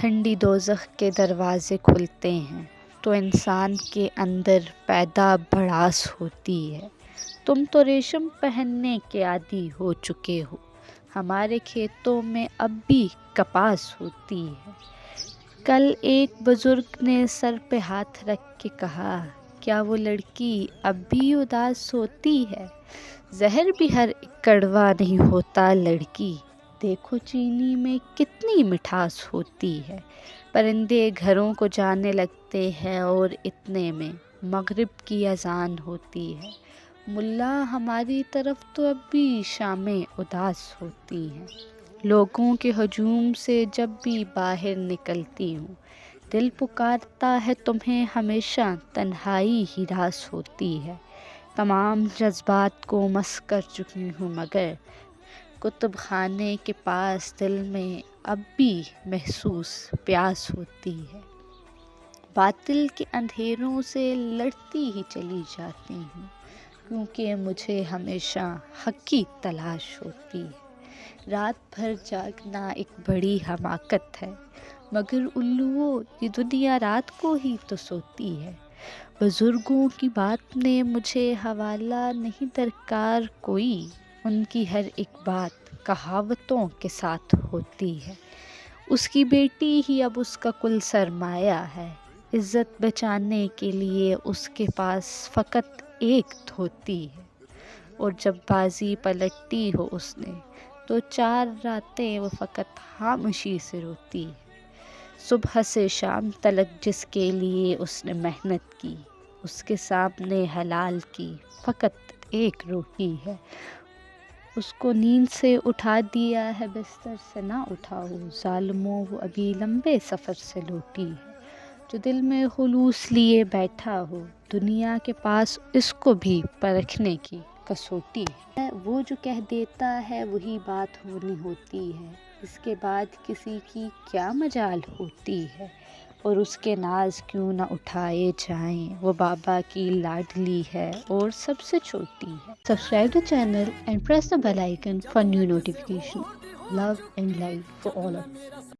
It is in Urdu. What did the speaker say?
ٹھنڈی دوزخ کے دروازے کھلتے ہیں تو انسان کے اندر پیدا بڑاس ہوتی ہے۔ تم تو ریشم پہننے کے عادی ہو چکے ہو، ہمارے کھیتوں میں اب بھی کپاس ہوتی ہے۔ کل ایک بزرگ نے سر پہ ہاتھ رکھ کے کہا، کیا وہ لڑکی اب بھی اداس ہوتی ہے؟ زہر بھی ہر ایک کڑوا نہیں ہوتا لڑکی، دیکھو چینی میں کتنی مٹھاس ہوتی ہے۔ پرندے گھروں کو جانے لگتے ہیں اور اتنے میں مغرب کی اذان ہوتی ہے۔ ملا ہماری طرف تو اب بھی شامیں اداس ہوتی ہیں۔ لوگوں کے ہجوم سے جب بھی باہر نکلتی ہوں، دل پکارتا ہے تمہیں، ہمیشہ تنہائی ہی راس ہوتی ہے۔ تمام جذبات کو مس کر چکی ہوں مگر کتب خانے کے پاس دل میں اب بھی محسوس پیاس ہوتی ہے۔ باطل کے اندھیروں سے لڑتی ہی چلی جاتی ہوں، کیونکہ مجھے ہمیشہ حق کی تلاش ہوتی ہے۔ رات بھر جاگنا ایک بڑی حماقت ہے، مگر الوؤ یہ دنیا رات کو ہی تو سوتی ہے۔ بزرگوں کی بات نے مجھے حوالہ نہیں درکار کوئی، ان کی ہر ایک بات کہاوتوں کے ساتھ ہوتی ہے۔ اس کی بیٹی ہی اب اس کا کل سرمایہ ہے، عزت بچانے کے لیے اس کے پاس فقط ایک دھوتی ہے، اور جب بازی پلٹی ہو اس نے تو 4 راتیں وہ فقط خاموشی سے روتی ہے۔ صبح سے شام تلک جس کے لیے اس نے محنت کی، اس کے سامنے حلال کی فقط ایک روٹی ہے۔ اس کو نیند سے اٹھا دیا ہے، بستر سے نہ اٹھاؤ ظالموں، وہ ابھی لمبے سفر سے لوٹی ہے۔ جو دل میں خلوص لیے بیٹھا ہو، دنیا کے پاس اس کو بھی پرکھنے کی کسوٹی ہے۔ وہ جو کہہ دیتا ہے وہی بات ہونی ہوتی ہے، اس کے بعد کسی کی کیا مجال ہوتی ہے۔ اور اس کے ناز کیوں نہ اٹھائے جائیں، وہ بابا کی لاڈلی ہے اور سب سے چھوٹی ہے۔ Subscribe the channel and press the bell icon for new notification. Love and light for all of us.